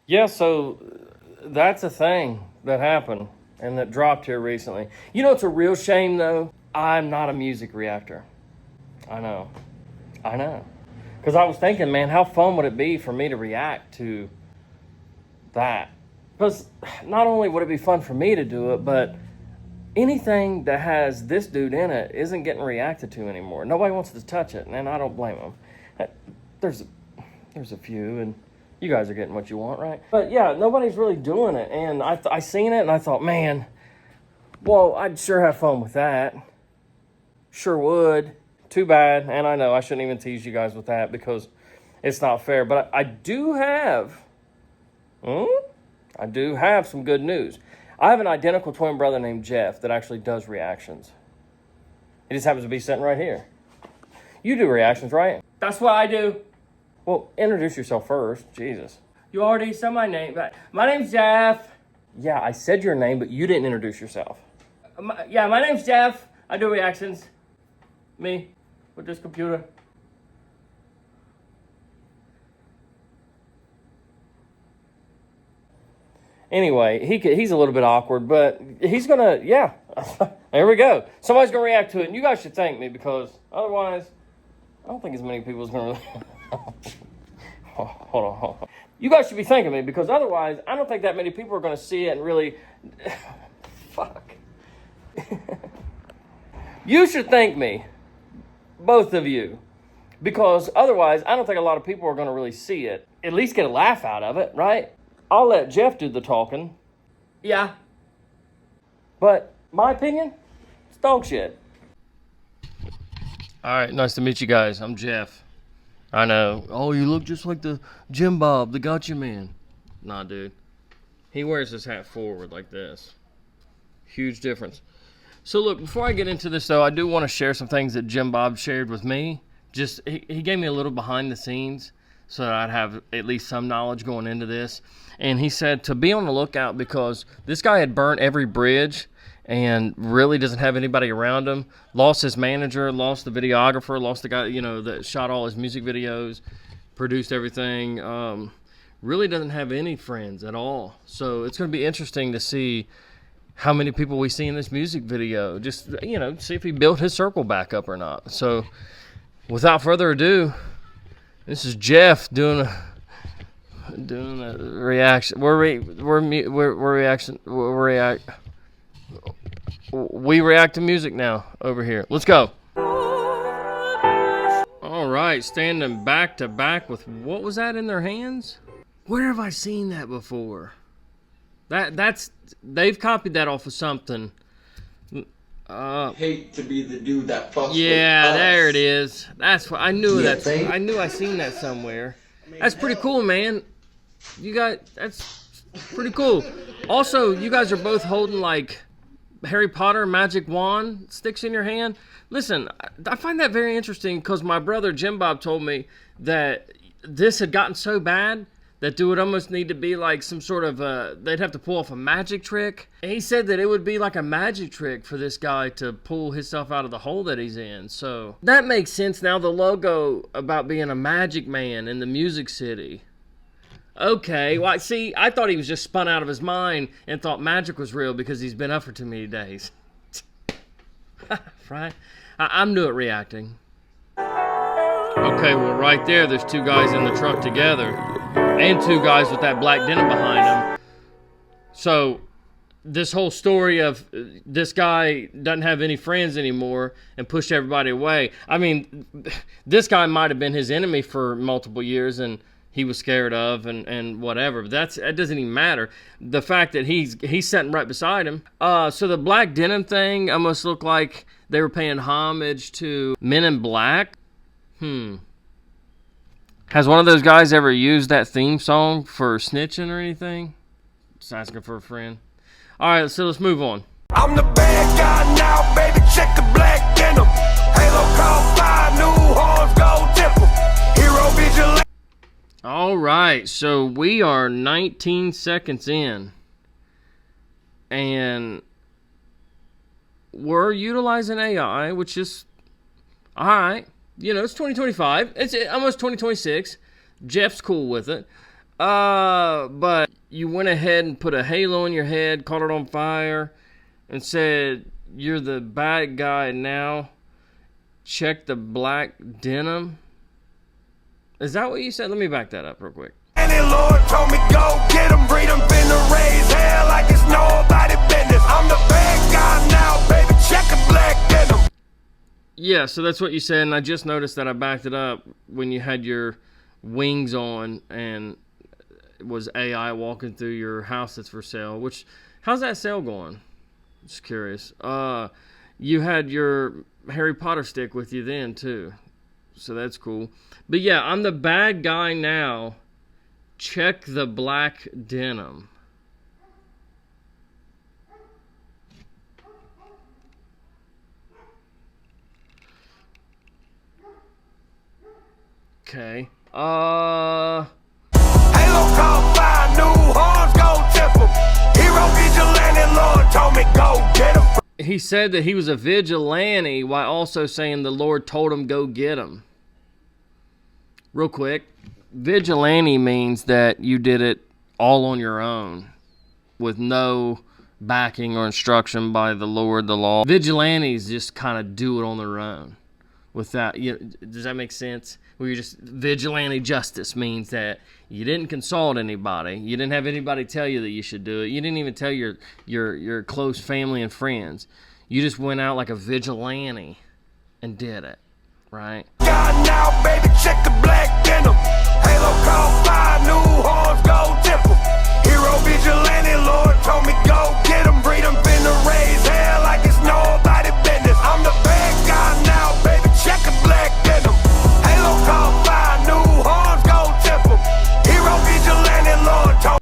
Yeah, so that's a thing that happened and that dropped here recently. You know, it's a real shame though. I'm not a music reactor. I know. I know. Because I was thinking, man, how fun would it be for me to react to that? Because not only would it be fun for me to do it, but anything that has this dude in it isn't getting reacted to anymore. Nobody wants to touch it, and I don't blame them. There's there's a few, and you guys are getting what you want, right? But yeah, nobody's really doing it, and I seen it, and I thought, man, well, I'd sure have fun with that. Sure would. Too bad, and I know I shouldn't even tease you guys with that because it's not fair. But I do have, I do have some good news. I have an identical twin brother named Jeff that actually does reactions. He just happens to be sitting right here. You do reactions, right? That's what I do. Well, introduce yourself first. Jesus. You already said my name. My name's Jeff. Yeah, I said your name, but you didn't introduce yourself. My name's Jeff. I do reactions. Me, with this computer. Anyway, he's a little bit awkward, but he's gonna, yeah. There we go. Somebody's gonna react to it, and you guys should thank me because otherwise, I don't think as many people's gonna. Hold on. You guys should be thanking me because otherwise, I don't think that many people are gonna see it and really. Fuck. You should thank me, both of you, because otherwise, I don't think a lot of people are gonna really see it. At least get a laugh out of it, right? I'll let Jeff do the talking. Yeah. But my opinion, it's dog shit. All right, nice to meet you guys. I'm Jeff. I know. Oh, you look just like the Jim Bob, the Gotcha Man. Nah, dude. He wears his hat forward like this. Huge difference. So look, before I get into this though, I do want to share some things that Jim Bob shared with me. He gave me a little behind the scenes so that I'd have at least some knowledge going into this. And he said to be on the lookout because this guy had burnt every bridge and really doesn't have anybody around him. Lost his manager, lost the videographer, lost the guy, that shot all his music videos, produced everything. Really doesn't have any friends at all. So it's going to be interesting to see how many people we see in this music video. Just, see if he built his circle back up or not. So without further ado, this is Jeff doing a reaction. We react to music now over here. Let's go. All right, standing back to back with what was that in their hands? Where have I seen that before? That's they've copied that off of something. Hate to be the dude that fucks with Yeah, us. there it is. That's what I knew. Yeah, I knew I seen that somewhere. That's pretty cool, man. That's pretty cool. Also, you guys are both holding like Harry Potter magic wand sticks in your hand. Listen, I find that very interesting because my brother Jim Bob told me that this had gotten so bad that it would almost need to be like some sort of they'd have to pull off a magic trick. And he said that it would be like a magic trick for this guy to pull himself out of the hole that he's in. So that makes sense now, the logo about being a magic man in the Music City. Okay, well, see, I thought he was just spun out of his mind and thought magic was real because he's been up for too many days. Right? I'm new at reacting. Okay, well, right there's two guys in the truck together. And two guys with that black denim behind them. So, this whole story of this guy doesn't have any friends anymore and pushed everybody away. I mean, this guy might have been his enemy for multiple years and he was scared of and whatever. But that doesn't even matter. The fact that he's sitting right beside him. So the black denim thing almost looked like they were paying homage to Men in Black. Has one of those guys ever used that theme song for snitching or anything? Just asking for a friend. All right, so let's move on. I'm the bad guy now, baby. Check the black denim. Halo call fire, new horns, gold temple. Hero vigilante. All right, so we are 19 seconds in, and we're utilizing AI, which is all right. It's 2025. It's almost 2026. Jeff's cool with it. But you went ahead and put a halo on your head, caught it on fire, and said you're the bad guy now. Check the black denim. Is that what you said? Let me back that up real quick. And the Lord told me go get him, breed him, finna raise hell like it's nobody business. I'm the bad guy now, baby, check the black denim. Yeah, so that's what you said, and I just noticed that I backed it up when you had your wings on and it was AI walking through your house that's for sale. Which, how's that sale going? Just curious. You had your Harry Potter stick with you then too, so that's cool. But yeah, I'm the bad guy now. Check the black denim. Okay. Halo caught fire, new horns gon' tip him. Hero vigilante, Lord told me go get him. He said that he was a vigilante while also saying the Lord told him go get him. Real quick, vigilante means that you did it all on your own with no backing or instruction by the Lord, the law. Vigilantes just kind of do it on their own. Without, you know, does that make sense? Where you just vigilante justice means that you didn't consult anybody, you didn't have anybody tell you that you should do it, you didn't even tell your close family and friends. You just went out like a vigilante and did it, right? God now, baby, check the black denim. Halo caught fire, new horns gon' tip him. Hero vigilante, Lord told me go get him, breed him, finna raise hell like it's nobody business. I'm the bad guy now, baby, check the black denim. Halo caught fire, new horns gon' tip him. Hero vigilante, Lord told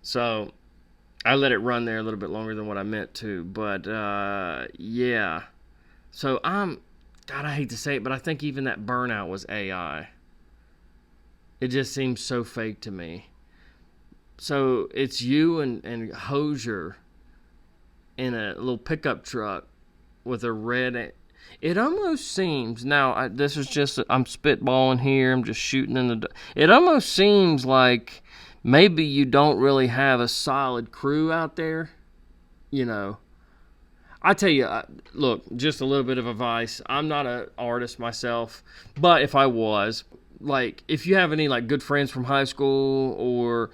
So I let it run there a little bit longer than what I meant to, but yeah. So God, I hate to say it, but I think even that burnout was AI. It just seems so fake to me. So it's you and Hosier in a little pickup truck with a red. It almost seems, now this is just, I'm spitballing here, I'm just shooting in the. It almost seems like maybe you don't really have a solid crew out there, you know. I tell you, look, just a little bit of advice. I'm not an artist myself, but if I was, like, if you have any like good friends from high school or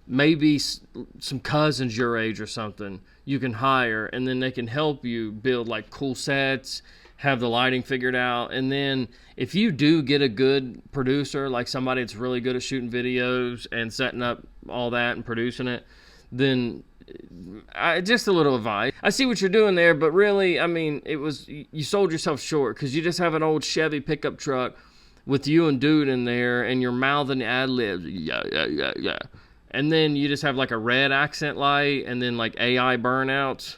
maybe some cousins your age or something, you can hire, and then they can help you build like cool sets, have the lighting figured out, and then if you do get a good producer, like somebody that's really good at shooting videos and setting up all that and producing it, then just a little advice. I see what you're doing there, but really, I mean, you sold yourself short because you just have an old Chevy pickup truck with you and dude in there, and you're mouthing ad-libs, yeah. And then you just have like a red accent light and then like AI burnouts.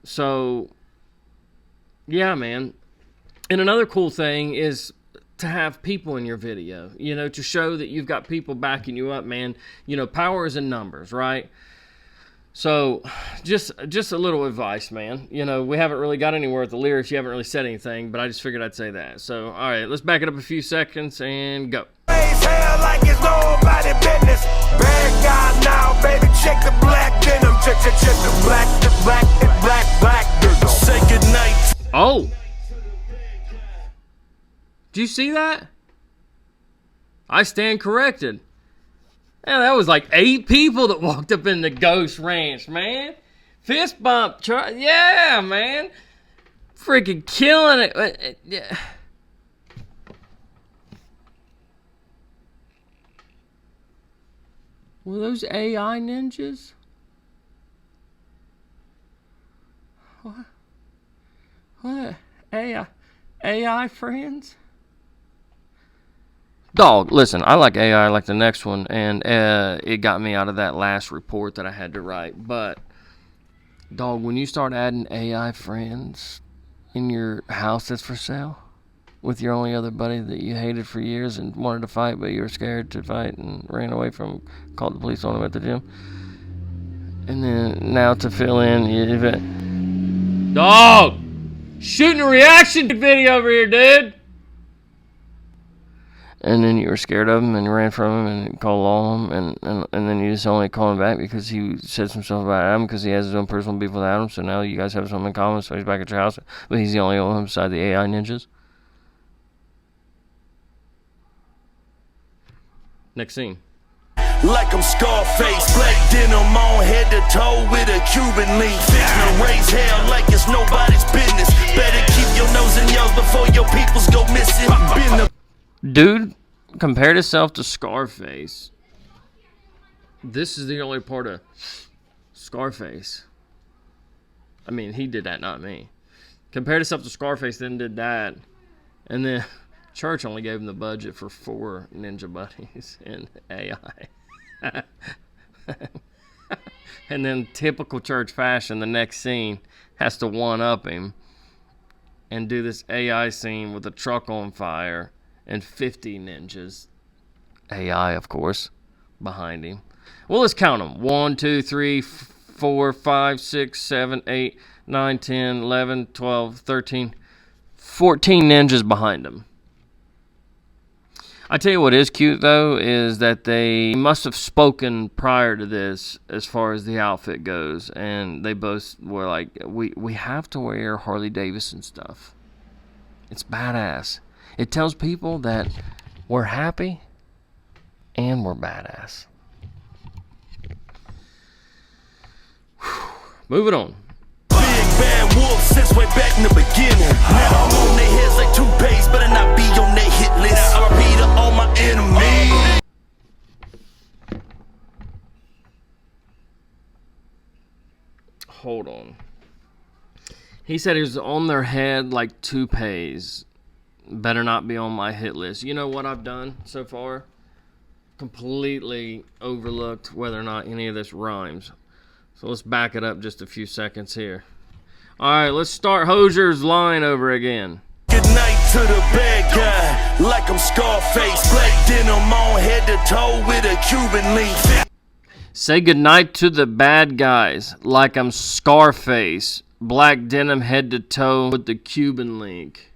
So, yeah, man. And another cool thing is to have people in your video, you know, to show that you've got people backing you up, man. You know, power is in numbers, right? So, just a little advice, man. You know, we haven't really got anywhere with the lyrics. You haven't really said anything, but I just figured I'd say that. So, all right, let's back it up a few seconds and go. raise hell like it's nobody business. Bad guy now, baby, check the black denim. Check the black denim. Say goodnight. Oh! Did you see that? I stand corrected. Man, that was like 8 people that walked up in the Ghost Ranch, man. Fist bump, yeah, man. Freaking killing it. Yeah. Were those AI ninjas? What? AI friends? Dog, listen, I like AI like the next one, and it got me out of that last report that I had to write. But, dog, when you start adding AI friends in your house that's for sale, with your only other buddy that you hated for years and wanted to fight, but you were scared to fight and ran away from, called the police on him at the gym. And then now to fill in, dog! Shooting a reaction video over here, dude. And then you were scared of him and you ran from him and called on him and then you just only called him back because he said some stuff about Adam because he has his own personal beef with Adam. So now you guys have something in common. So he's back at your house, but he's the only one beside the AI ninjas. Next scene. Like I'm Scarface, black denim on head to toe with a Cuban link. Fixin' to raise hell like it's nobody's business. Better keep your nose in yours before your peoples go missing. Dude compared himself to Scarface. This is the only part of Scarface. I mean, he did that, not me. Compared himself to Scarface, then did that. And then Church only gave him the budget for 4 ninja buddies in AI. And then typical Church fashion, the next scene has to one-up him and do this AI scene with a truck on fire and 50 ninjas, AI of course, behind him. Well, let's count them. 1, 2, 3, 4, 5, 6, 7, 8, 9, 10, 11, 12, 13, 14 ninjas behind him. I tell you what is cute though is that they must have spoken prior to this as far as the outfit goes, and they both were like, we have to wear Harley Davidson stuff. It's badass. It tells people that we're happy and we're badass. Moving on. Big bad wolf since way back in the beginning. Now I'm on their heads like toupees, better not be on their hit list. I repeat to all my enemies. Hold on. He said he was on their head like toupees. Better not be on my hit list. You know what I've done so far? Completely overlooked whether or not any of this rhymes. So let's back it up just a few seconds here. Alright, let's start Hosier's line over again. Good night to the bad guy, like I'm Scarface. Black denim on head to toe with a Cuban link. Say goodnight to the bad guys, like I'm Scarface. Black denim head to toe with the Cuban link.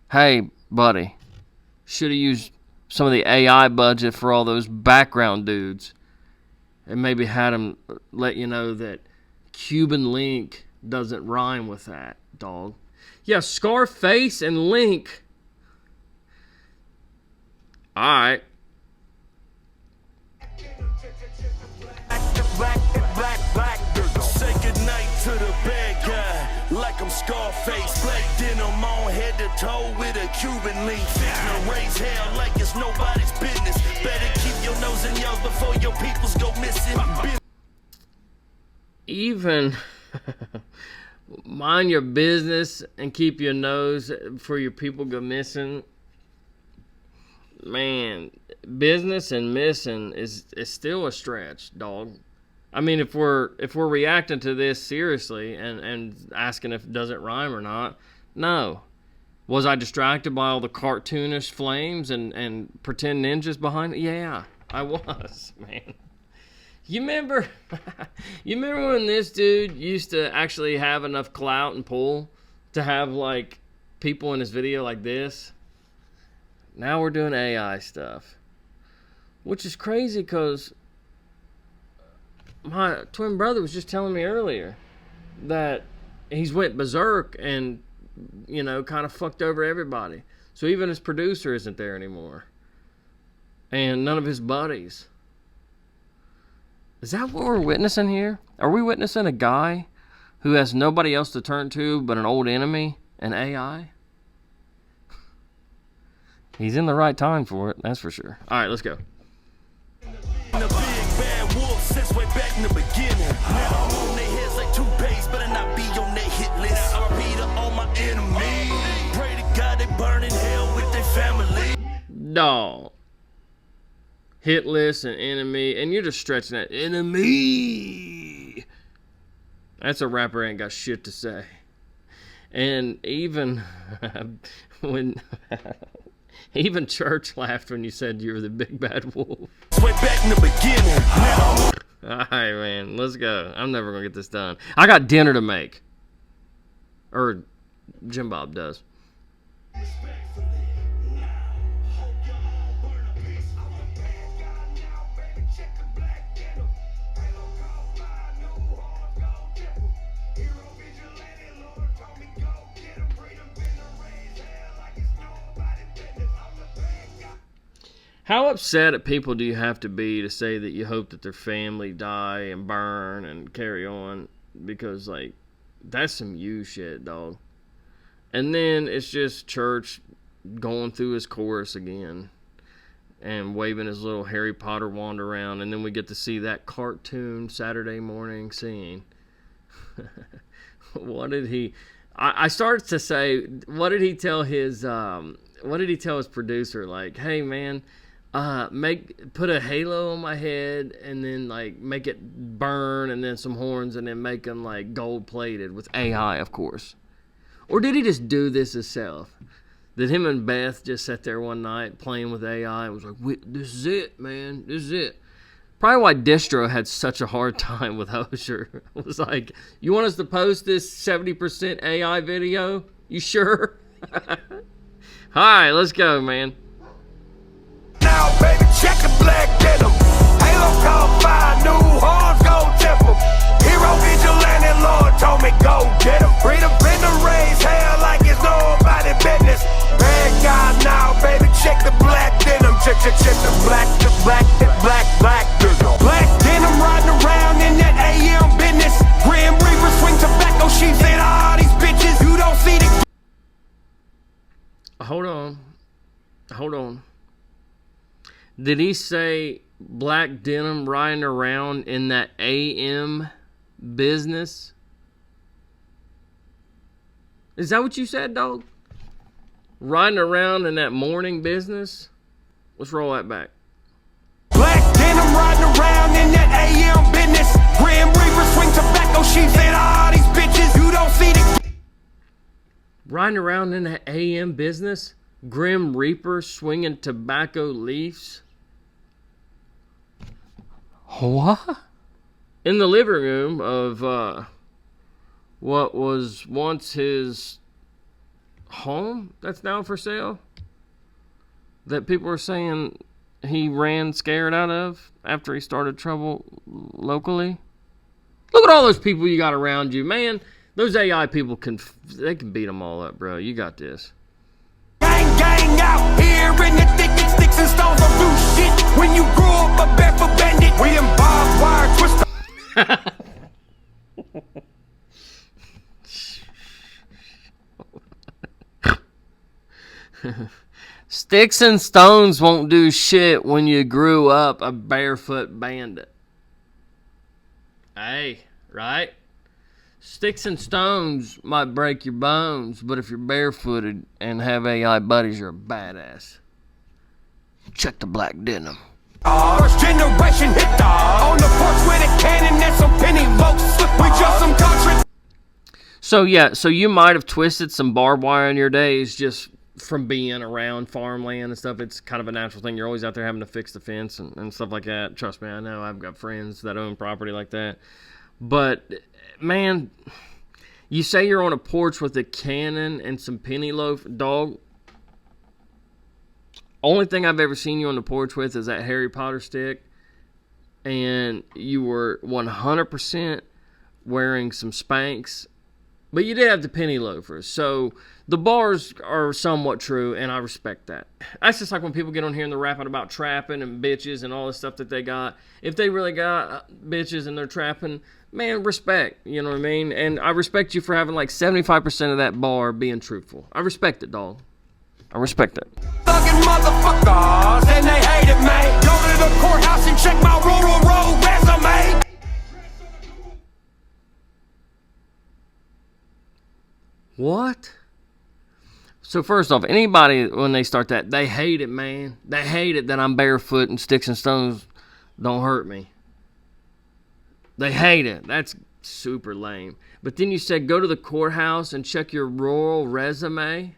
Hey, buddy, should have used some of the AI budget for all those background dudes. And maybe had them let you know that Cuban link doesn't rhyme with that, dog. Yeah, Scarface and Link. Alright. Say goodnight to the bad guy, like I'm Scarface. Black denim on head to toe with a Cuban link. Fixin' to raise hell like it's nobody's business. Better keep your nose in yours before your peoples go missing. Even mind your business and keep your nose before your people go missing. Man, business and missing is still a stretch, dog. I mean, if we're reacting to this seriously and asking if does it rhyme or not, no. Was I distracted by all the cartoonish flames and pretend ninjas behind it? Yeah, I was, man. You remember when this dude used to actually have enough clout and pull to have like people in his video like this? Now we're doing AI stuff, which is crazy because my twin brother was just telling me earlier that he's went berserk and, you know, kind of fucked over everybody. So even his producer isn't there anymore. And none of his buddies. Is that what we're witnessing here? Are we witnessing a guy who has nobody else to turn to but an old enemy, an AI? He's in the right time for it, that's for sure. All right, let's go. The big bad wolf since way back in the beginning. Now I'm on their heads like toupees, better not be on their hit list. I repeat to all my enemies. Pray to God they burn in hell with their family. Dog. Hit list and enemy, and you're just stretching that. Enemy. That's a rapper ain't got shit to say. And even when even Church laughed when you said you were the big bad wolf. Way back in the beginning. Now All right, man. Let's go. I'm never going to get this done. I got dinner to make. Or Jim Bob does. How upset at people do you have to be to say that you hope that their family die and burn and carry on? Because, like, that's some you shit, dog. And then it's just Church going through his chorus again and waving his little Harry Potter wand around. And then we get to see that cartoon Saturday morning scene. What did he... I started to say, what did he tell his producer? Like, hey, man... put a halo on my head and then like make it burn and then some horns and then make them like gold plated with AI, of course. Or did he just do this himself? Did him and Beth just sit there one night playing with AI and was like, this is it, man, this is it. Probably why Distro had such a hard time with Hosier. It was like, you want us to post this 70% AI video? You sure? Alright, let's go, man. Now, baby, check the Black Denim. Halo called fire, new horns, go tip 'em. Hero vigilante, Lord told me go get 'em. Freedom finna raise hell like it's nobody business. Bad guy now, baby, check the Black Denim. Check the black denim. Black Denim riding around in that AM business. Grim Reaper swing tobacco sheets at all these bitches. You don't see the... Hold on. Did he say Black Denim riding around in that AM business? Is that what you said, dog? Riding around in that morning business? Let's roll that back. Black Denim riding around in that AM business. Grim Reaper swing tobacco sheets at all these bitches. You don't see the... Riding around in that AM business? Grim Reaper swinging tobacco leaves? What? In the living room of what was once his home that's now for sale, that people are saying he ran scared out of after he started trouble locally. Look at all those people you got around you, man. Those AI people can beat them all up, bro. You got this. Gang out here in the thick and sticks and stones don't do shit. When you grow up a barefoot bandit, we them barbed wire twister. Sticks and stones won't do shit when you grew up a barefoot bandit. Hey, right? Sticks and stones might break your bones, but if you're barefooted and have AI buddies, you're a badass. Check the Black Denim. First generation hit dog. On the porch with a cannon and some penny loaves. We just some country. So you might have twisted some barbed wire in your days just from being around farmland and stuff. It's kind of a natural thing. You're always out there having to fix the fence and stuff like that. Trust me, I know. I've got friends that own property like that. But, man, you say you're on a porch with a cannon and some penny loaf, dog. Only thing I've ever seen you on the porch with is that Harry Potter stick. And you were 100% wearing some Spanx. But you did have the penny loafers. So the bars are somewhat true, and I respect that. That's just like when people get on here and they're rapping about trapping and bitches and all the stuff that they got. If they really got bitches and they're trapping, man, respect. You know what I mean? And I respect you for having like 75% of that bar being truthful. I respect it, dog. I respect it. Thuggin' motherfuckers, and they hate it, man. Go to the courthouse and check my rural road resume. What? So first off, anybody, when they start that, they hate it, man. They hate it that I'm barefoot and sticks and stones don't hurt me. They hate it. That's super lame. But then you said go to the courthouse and check your rural resume.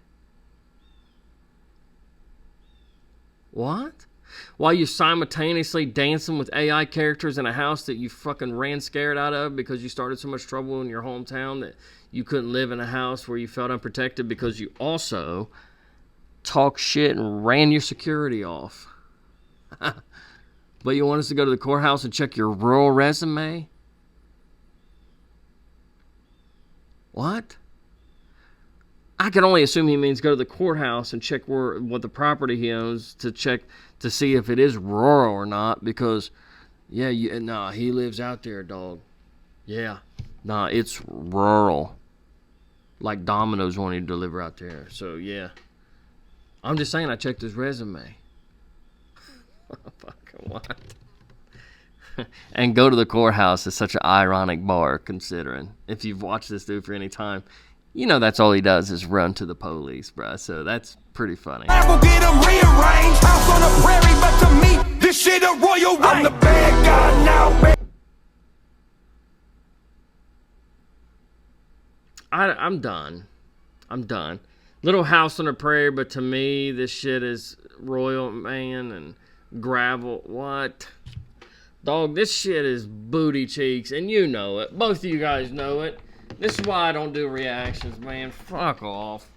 What? while you simultaneously dancing with AI characters in a house that you fucking ran scared out of because you started so much trouble in your hometown that you couldn't live in a house where you felt unprotected because you also talk shit and ran your security off. But you want us to go to the courthouse and check your rural resume? What? I can only assume he means go to the courthouse and check what the property he owns to check to see if it is rural or not. Because, yeah, he lives out there, dog. Yeah, it's rural. Like Domino's wanting to deliver out there. So, yeah. I'm just saying I checked his resume. Fucking what? And go to the courthouse is such an ironic bar, considering. If you've watched this dude for any time, you know that's all he does is run to the police, bruh. So that's pretty funny. I will get them rearranged. House on the prairie, but to me, this shit a royal right. I'm the bad guy now, I'm done. Little House on the Prairie, but to me, this shit is royal, man, and gravel. What? Dog, this shit is booty cheeks, and you know it. Both of you guys know it. This is why I don't do reactions, man. Fuck off.